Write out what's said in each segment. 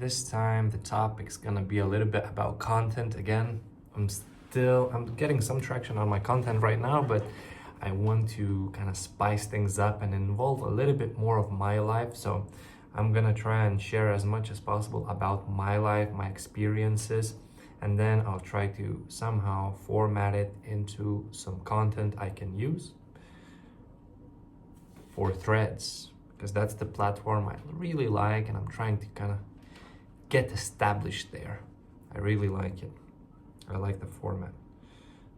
This time the topic's gonna be a little bit about content again. I'm getting some traction on my content right now, but I want to kind of spice things up and involve a little bit more of my life. So I'm gonna try and share as much as possible about my life, my experiences, and then I'll try to somehow format it into some content I can use for Threads, because that's the platform I really like and I'm trying to kind of get established there. I really like it. I like the format.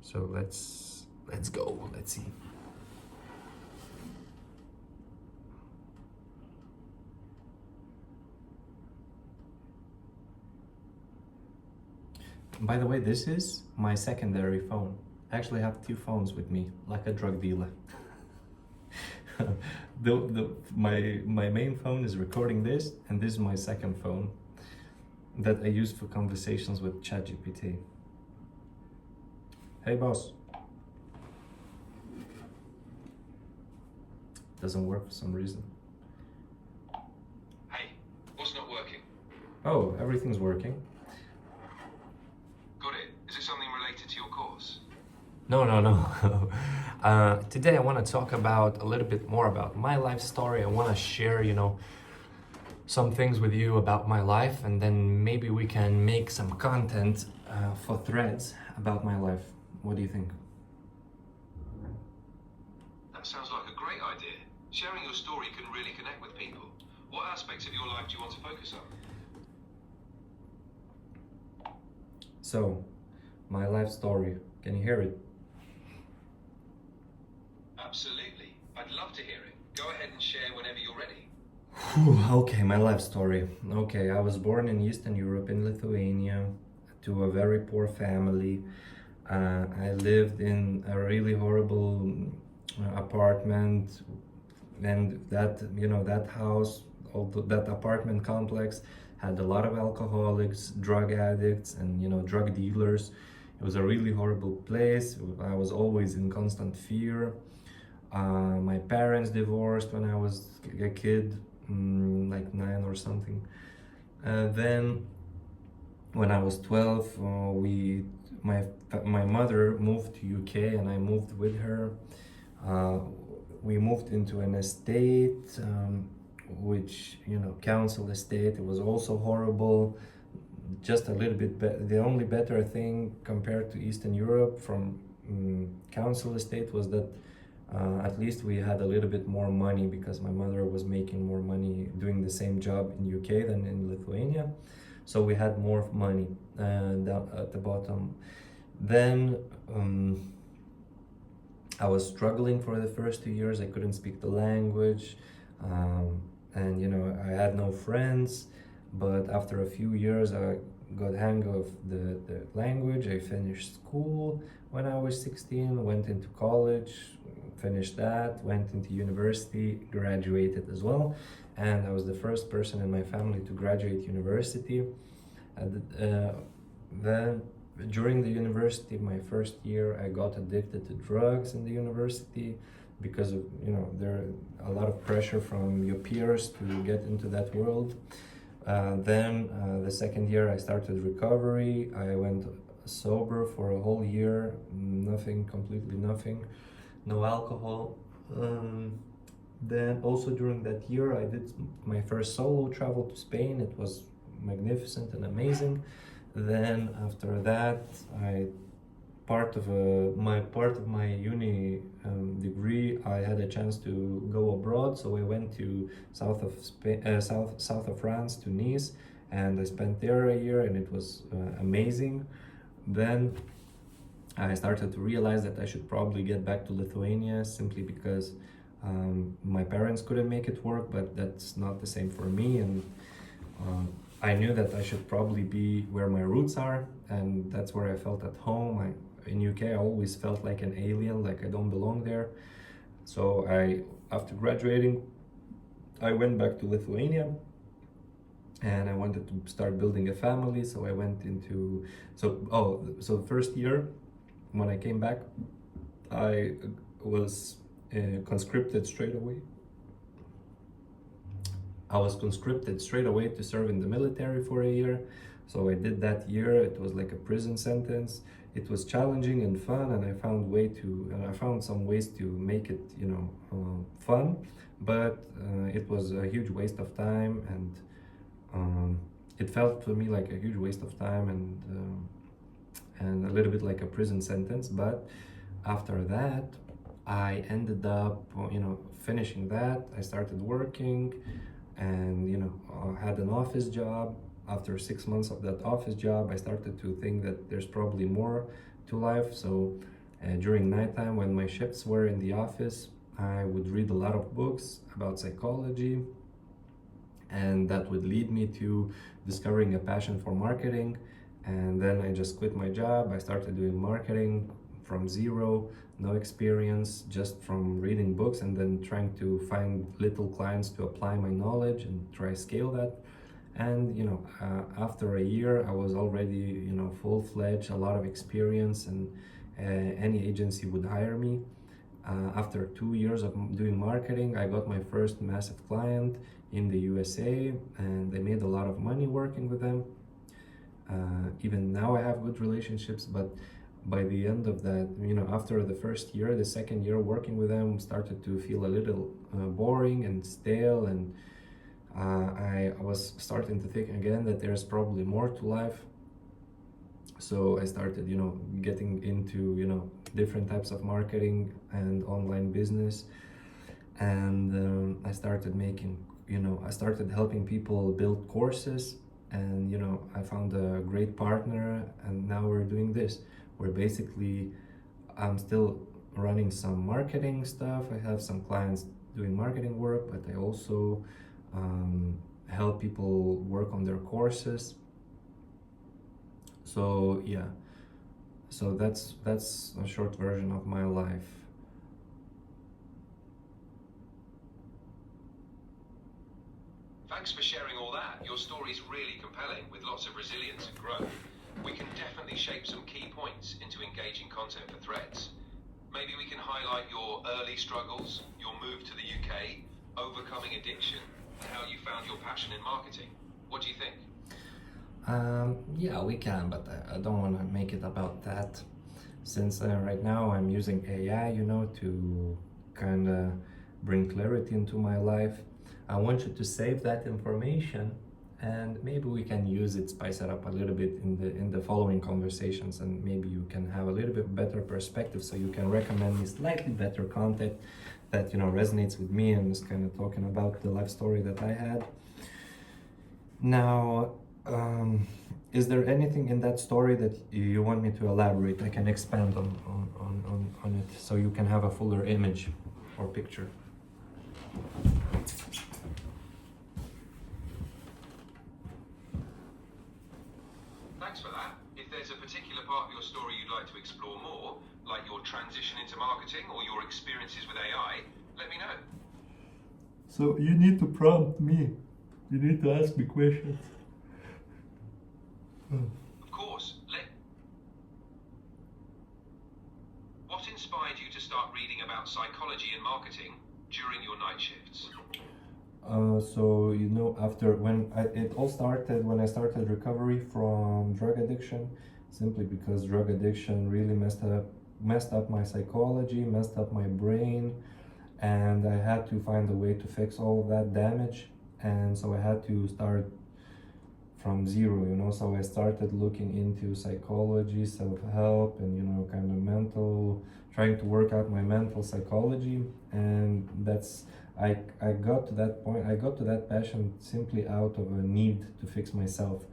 So let's go. Let's see. By the way, this is my secondary phone. I actually have two phones with me, like a drug dealer. My main phone is recording this, and this is my second phone that I use for conversations with ChatGPT. Hey boss. Doesn't work for some reason. Hey, what's not working? Oh, everything's working. Got it. Is it something related to your course? No. Today I want to talk about a little bit more about my life story. I want to share, some things with you about my life, and then maybe we can make some content for Threads about my life. What do you think? That sounds like a great idea. Sharing your story can really connect with people. What aspects of your life do you want to focus on? So, my life story. Can you hear it? Absolutely. I'd love to hear it. Go ahead and share whenever you're ready. Okay, my life story. Okay, I was born in Eastern Europe, in Lithuania, to a very poor family. I lived in a really horrible apartment, and that house, that apartment complex had a lot of alcoholics, drug addicts, and drug dealers. It was a really horrible place. I was always in constant fear. My parents divorced when I was a kid, like 9 or something. Then, when I was 12, my mother moved to UK and I moved with her. We moved into an estate, which council estate. It was also horrible. Just a little bit. The only better thing compared to Eastern Europe from council estate was that at least we had a little bit more money, because my mother was making more money doing the same job in UK than in Lithuania. So we had more money down at the bottom. Then I was struggling for the first 2 years. I couldn't speak the language, and I had no friends. But after a few years, I got hang of the language. I finished school when I was 16, went into college, finished that, went into university, graduated as well. And I was the first person in my family to graduate university. Then during the university, my first year, I got addicted to drugs in the university because of, there a lot of pressure from your peers to get into that world. Then the second year I started recovery. I went sober for a whole year, completely nothing, no alcohol. Then also during that year I did my first solo travel to Spain. It was magnificent and amazing. Then after that, part of my uni degree, I had a chance to go abroad. So I went to south of France, to Nice, and I spent there a year, and it was amazing. Then I started to realize that I should probably get back to Lithuania, simply because my parents couldn't make it work, but that's not the same for me. And I knew that I should probably be where my roots are, and that's where I felt at home. In UK, I always felt like an alien, like I don't belong there. So after graduating, I went back to Lithuania, and I wanted to start building a family. So I went into, so the first year when I came back, I was conscripted straight away. I was conscripted straight away to serve in the military for a year. So I did that year. It was like a prison sentence. It was challenging and fun, and I found some ways to make it, fun. But it was a huge waste of time, and it felt to me like a huge waste of time, and a little bit like a prison sentence. But after that, I ended up, finishing that. I started working, and had an office job. After 6 months of that office job, I started to think that there's probably more to life. So during nighttime, when my shifts were in the office, I would read a lot of books about psychology, and that would lead me to discovering a passion for marketing. And then I just quit my job. I started doing marketing from zero, no experience, just from reading books and then trying to find little clients to apply my knowledge and try scale that. And after a year, I was already full-fledged, a lot of experience, and any agency would hire me. After 2 years of doing marketing, I got my first massive client in the USA, and I made a lot of money working with them. Even now I have good relationships, but by the end of that, after the first year, the second year working with them started to feel a little boring and stale, and I was starting to think again that there's probably more to life. So I started, getting into, different types of marketing and online business. And I started I started helping people build courses. And, I found a great partner, and now we're doing this. I'm still running some marketing stuff. I have some clients doing marketing work, but I also help people work on their courses. So yeah, so that's a short version of my life. Thanks for sharing all that. Your story's really compelling, with lots of resilience and growth. We can definitely shape some key points into engaging content for Threads. Maybe we can highlight your early struggles, your move to the UK, overcoming addiction, and how you found your passion in marketing. What do you think? Yeah, we can, but I don't want to make it about that, since right now I'm using AI, to kind of bring clarity into my life. I want you to save that information, and maybe we can use it, spice it up a little bit in the following conversations, and maybe you can have a little bit better perspective, so you can recommend me slightly better content that resonates with me and is kind of talking about the life story that I had. Now, is there anything in that story that you want me to elaborate? I can expand on it so you can have a fuller image or picture. Thanks for that. If there's a particular part of your story you'd like to explore more, like your transition into marketing or your experiences with AI, let me know. So you need to prompt me. You need to ask me questions. Of course. What inspired you to start reading about psychology and marketing during your night shifts? So it all started when I started recovery from drug addiction, simply because drug addiction really messed up my psychology, messed up my brain, and I had to find a way to fix all of that damage. And so I had to start from zero, so I started looking into psychology, self-help, and kind of trying to work out my mental psychology. And I got to that point, I got to that passion simply out of a need to fix myself.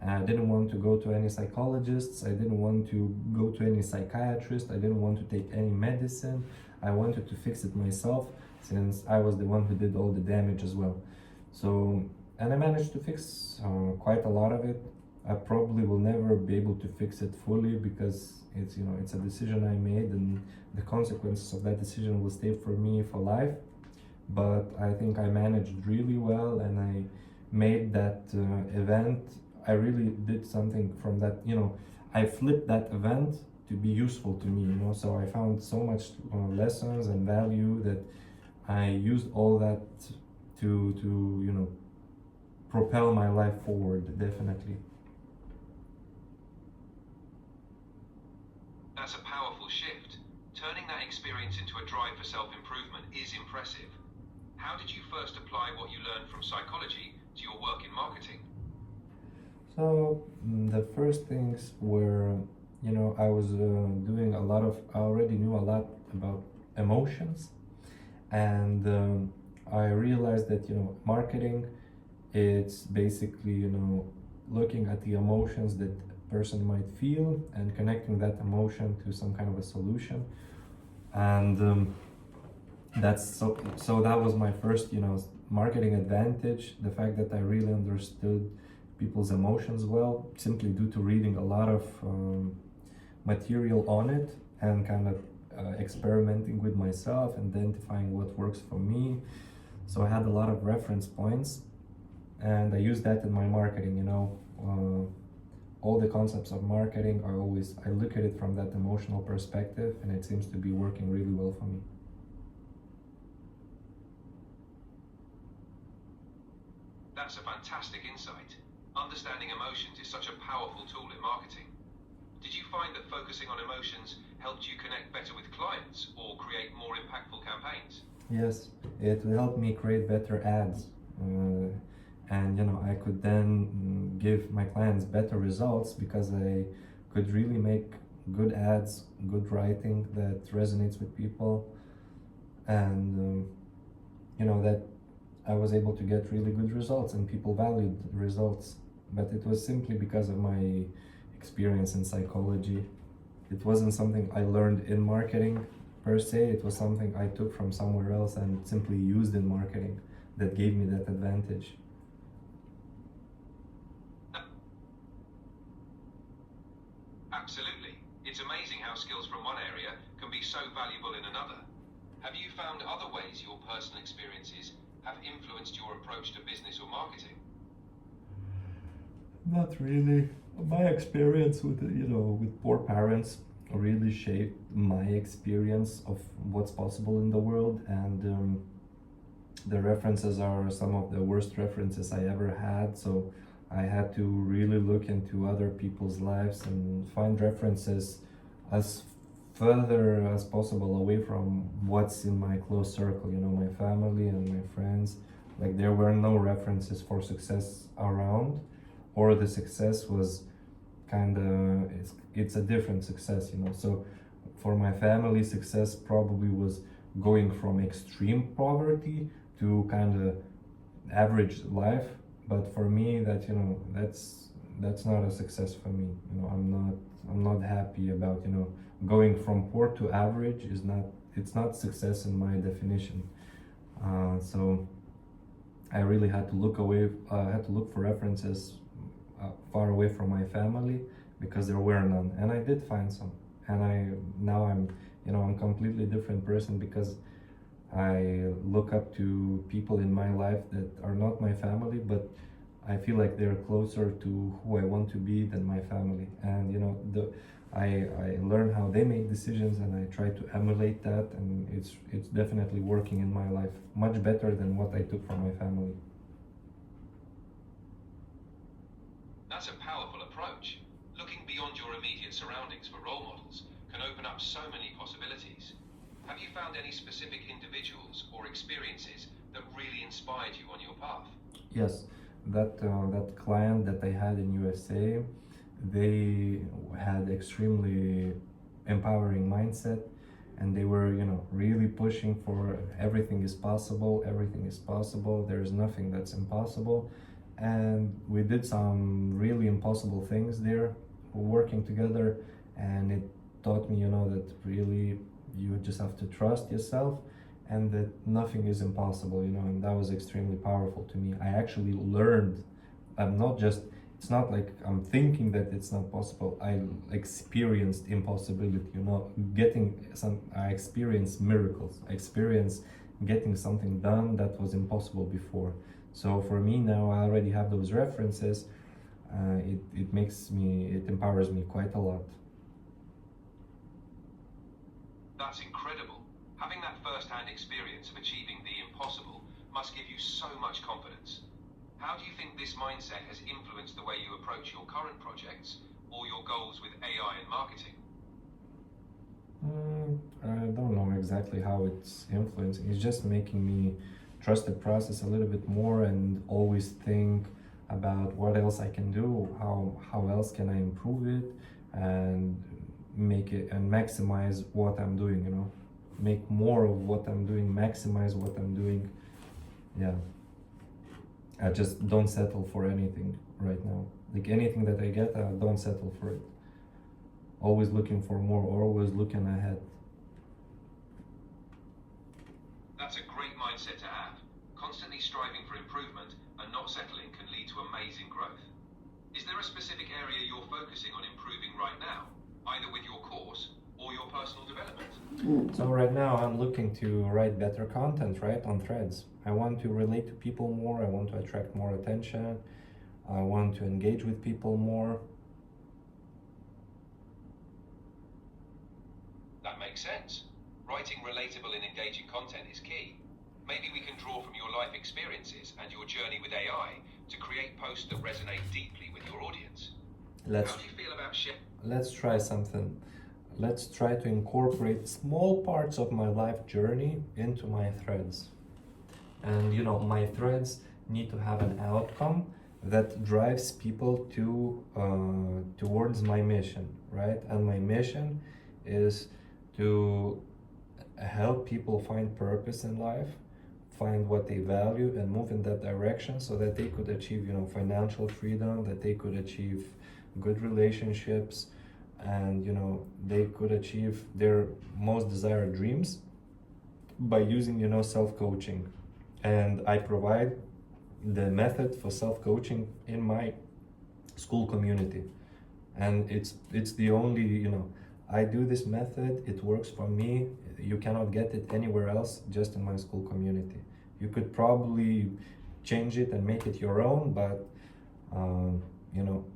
I didn't want to go to any psychologists, I didn't want to go to any psychiatrist, I didn't want to take any medicine. I wanted to fix it myself, since I was the one who did all the damage as well. So, and I managed to fix quite a lot of it. I probably will never be able to fix it fully, because it's a decision I made, and the consequences of that decision will stay for me for life. But I think I managed really well, and I made that event. I really did something from that. I flipped that event to be useful to me. So I found so much lessons and value that I used all that to propel my life forward, definitely. That's a powerful shift. Turning that experience into a drive for self-improvement is impressive. How did you first apply what you learned from psychology to your work in marketing? So the first things were, I was doing a lot of, I already knew a lot about emotions, and I realized that, marketing, it's basically, looking at the emotions that a person might feel and connecting that emotion to some kind of a solution. And so that was my first, marketing advantage, the fact that I really understood people's emotions well, simply due to reading a lot of material on it and kind of experimenting with myself, identifying what works for me. So I had a lot of reference points, and I use that in my marketing. All the concepts of marketing are always, I look at it from that emotional perspective, and it seems to be working really well for me. That's a fantastic insight. Understanding emotions is such a powerful tool in marketing. Did you find that focusing on emotions helped you connect better with clients or create more impactful campaigns? Yes, it helped me create better ads. And I could then give my clients better results because I could really make good ads, good writing that resonates with people, and that I was able to get really good results, and people valued the results. But it was simply because of my experience in psychology. It wasn't something I learned in marketing per se, it was something I took from somewhere else and simply used in marketing that gave me that advantage. Absolutely. It's amazing how skills from one area can be so valuable in another. Have you found other ways your personal experiences have influenced your approach to business or marketing? Not really. My experience with poor parents really shaped my experience of what's possible in the world, and the references are some of the worst references I ever had. So I had to really look into other people's lives and find references as further as possible away from what's in my close circle, my family and my friends. Like, there were no references for success around, or the success was kind of, it's a different success. So for my family, success probably was going from extreme poverty to kind of average life. But for me, that's not a success for me. I'm not happy about, going from poor to average. It's not success in my definition. So I really had to look away. Had to look for references far away from my family, because there were none, and I did find some. And I'm completely different person, because I look up to people in my life that are not my family, but I feel like they're closer to who I want to be than my family. And I learn how they make decisions, and I try to emulate that, and it's definitely working in my life much better than what I took from my family. That's a powerful approach. Looking beyond your immediate surroundings for role models can open up so many possibilities. Have you found any specific individuals or experiences that really inspired you on your path? Yes, that client that I had in USA, they had extremely empowering mindset, and they were, really pushing for everything is possible, everything is possible, there is nothing that's impossible. And we did some really impossible things there, working together, and it taught me, that really you just have to trust yourself, and that nothing is impossible, and that was extremely powerful to me. I actually learned, I'm not just, it's not like I'm thinking that it's not possible. I experienced impossibility, I experienced miracles. I experienced getting something done that was impossible before. So for me now, I already have those references. It empowers me quite a lot. That's incredible. Having that first-hand experience of achieving the impossible must give you so much confidence. How do you think this mindset has influenced the way you approach your current projects or your goals with AI and marketing? I don't know exactly how it's influencing. It's just making me trust the process a little bit more and always think about what else I can do, how else can I improve it, and make it and maximize what I'm doing. Make more of what I'm doing, maximize what I'm doing. Yeah, I just don't settle for anything right now. Like anything that I get, I don't settle for it. Always looking for more, always looking ahead. That's a great mindset to have. Constantly striving for improvement and not settling can lead to amazing growth. Is there a specific area you're focusing on improving right now, either with your course or your personal development? So right now I'm looking to write better content, right, on Threads. I want to relate to people more, I want to attract more attention, I want to engage with people more. That makes sense. Writing relatable and engaging content is key. Maybe we can draw from your life experiences and your journey with AI to create posts that resonate deeply with your audience. How do you feel about Let's try something. Let's try to incorporate small parts of my life journey into my threads. And my threads need to have an outcome that drives people towards my mission, right? And my mission is to help people find purpose in life, find what they value, and move in that direction so that they could achieve, financial freedom, that they could achieve good relationships, and they could achieve their most desired dreams by using self-coaching. And I provide the method for self-coaching in my school community, and it's the only I do this method, it works for me. You cannot get it anywhere else, just in my school community. You could probably change it and make it your own, but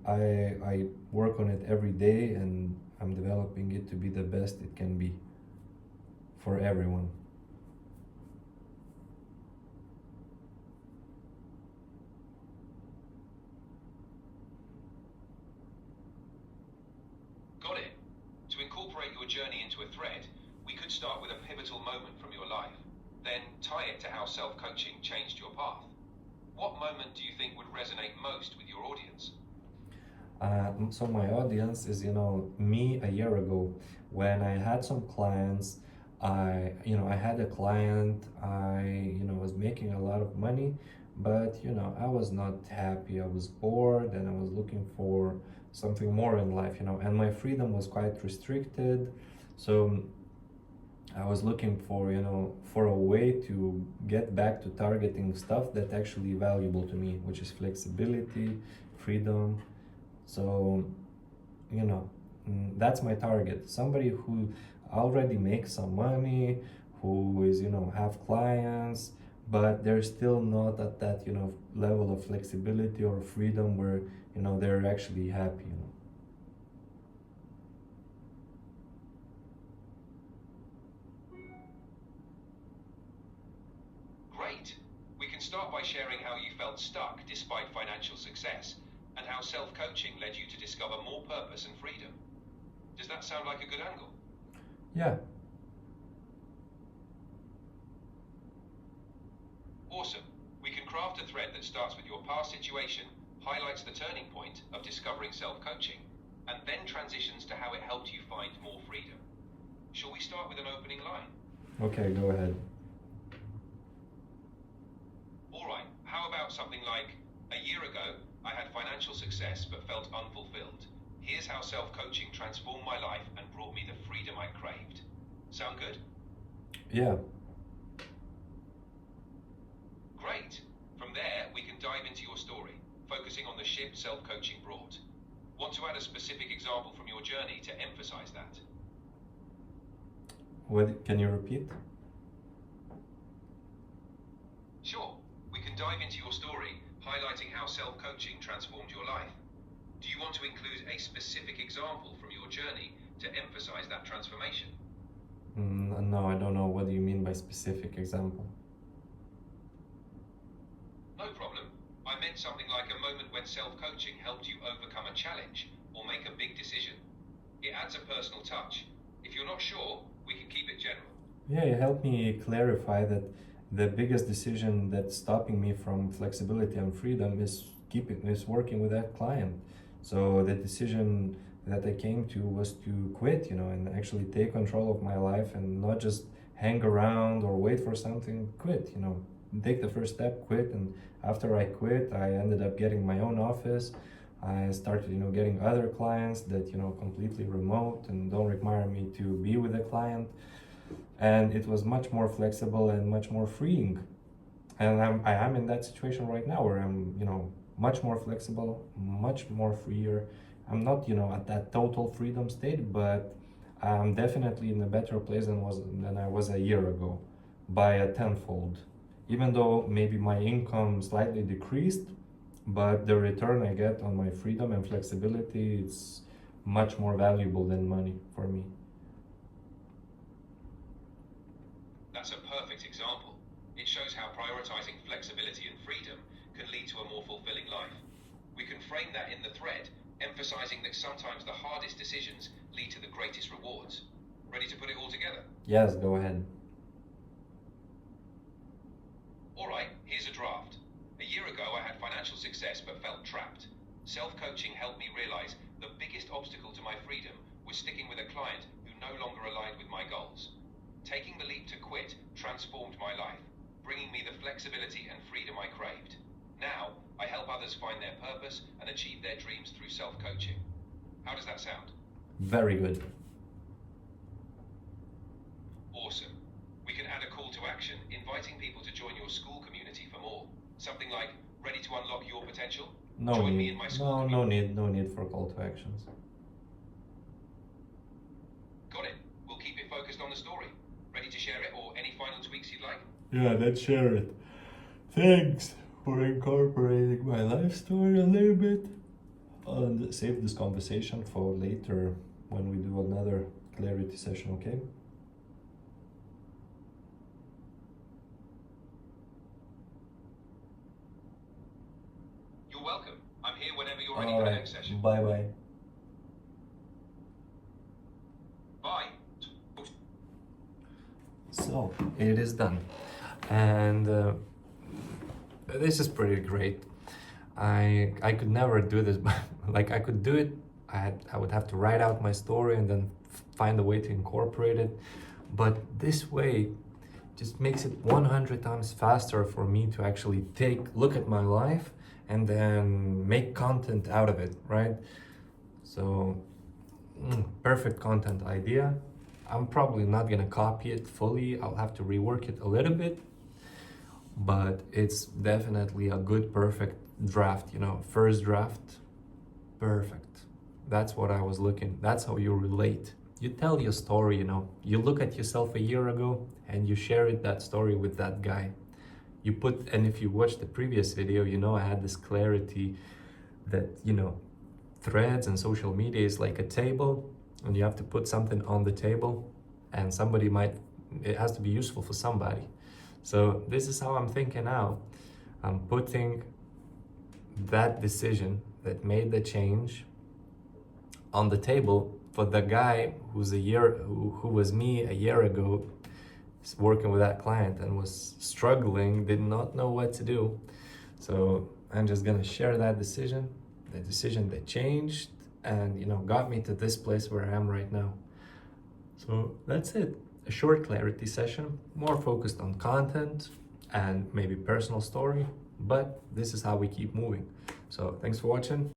I work on it every day, and I'm developing it to be the best it can be for everyone. Got it. To incorporate your journey into a thread, we could start with a pivotal moment from your life, then tie it to how self-coaching changed your path. What moment do you think would resonate most with your audience? So my audience is, me a year ago when I had some clients. I had a client. I was making a lot of money, but I was not happy. I was bored, and I was looking for something more in life. And my freedom was quite restricted. So I was looking for a way to get back to targeting stuff that actually valuable to me, which is flexibility, freedom. So, that's my target. Somebody who already makes some money, who is, have clients, but they're still not at that, level of flexibility or freedom where, they're actually happy. Great. We can start by sharing how you felt stuck despite financial success, and how self-coaching led you to discover more purpose and freedom. Does that sound like a good angle? Yeah. Awesome. We can craft a thread that starts with your past situation, highlights the turning point of discovering self-coaching, and then transitions to how it helped you find more freedom. Shall we start with an opening line? Okay, go ahead. All right, how about something like, a year ago, I had financial success but felt unfulfilled. Here's how self-coaching transformed my life and brought me the freedom I craved. Sound good? Yeah. Great. From there, we can dive into your story, focusing on the shift self-coaching brought. Want to add a specific example from your journey to emphasize that? What, can you repeat? Sure. We can dive into your story, highlighting how self-coaching transformed your life. Do you want to include a specific example from your journey to emphasize that transformation? No, I don't know. What do you mean by specific example? No problem. I meant Write something like a moment when self-coaching helped you overcome a challenge or make a big decision. It adds a personal touch. If you're not sure, we can keep it general. Yeah, you helped me clarify that the biggest decision that's stopping me from flexibility and freedom is working with that client. So the decision that I came to was to quit, and actually take control of my life and not just hang around or wait for something. Quit, take the first step, quit. And after I quit, I ended up getting my own office. I started, getting other clients that, completely remote and don't require me to be with a client. And it was much more flexible and much more freeing. And I am in that situation right now where I'm, much more flexible, much more freer. I'm not, at that total freedom state, but I'm definitely in a better place than I was a year ago by a tenfold. Even though maybe my income slightly decreased, but the return I get on my freedom and flexibility, it's much more valuable than money for me. That's a perfect example. It shows how prioritizing flexibility and freedom can lead to a more fulfilling life. We can frame that in the thread, emphasizing that sometimes the hardest decisions lead to the greatest rewards. Ready to put it all together? Yes, go ahead. All right, here's a draft. A year ago, I had financial success but felt trapped. Self-coaching helped me realize the biggest obstacle to my freedom was sticking with a client who no longer aligned with my goals. Taking the leap to quit transformed my life, bringing me the flexibility and freedom I craved. Now, I help others find their purpose and achieve their dreams through self-coaching. How does that sound? Very good. Awesome. We can add a call to action, inviting people to join your school community for more. Something like, ready to unlock your potential? No Join me need. in my school No need for call to actions. Got it. We'll keep it focused on the story. Ready to share it, or any final tweaks you'd like? Yeah, let's share it. Thanks for incorporating my life story a little bit. And save this conversation for later when we do another clarity session, okay? You're welcome. I'm here whenever you're ready for the next session. Bye bye. Bye. So it is done, and this is pretty great. I could never do this, but like I could do it. I would have to write out my story and then find a way to incorporate it. But this way just makes it 100 times faster for me to actually look at my life and then make content out of it, right? So perfect content idea. I'm probably not gonna copy it fully. I'll have to rework it a little bit, but it's definitely a good, perfect draft, first draft, perfect. That's what I was looking. That's how you relate. You tell your story, you look at yourself a year ago and you share that story with that guy. And if you watch the previous video, I had this clarity that, threads and social media is like a table, and you have to put something on the table, and it has to be useful for somebody. So this is how I'm thinking now. I'm putting that decision that made the change on the table for the guy who was me a year ago, working with that client and was struggling, did not know what to do. So I'm just gonna share that decision, the decision that changed and got me to this place where I am right now. So that's it. A short clarity session, more focused on content and maybe personal story, but this is how we keep moving. So thanks for watching.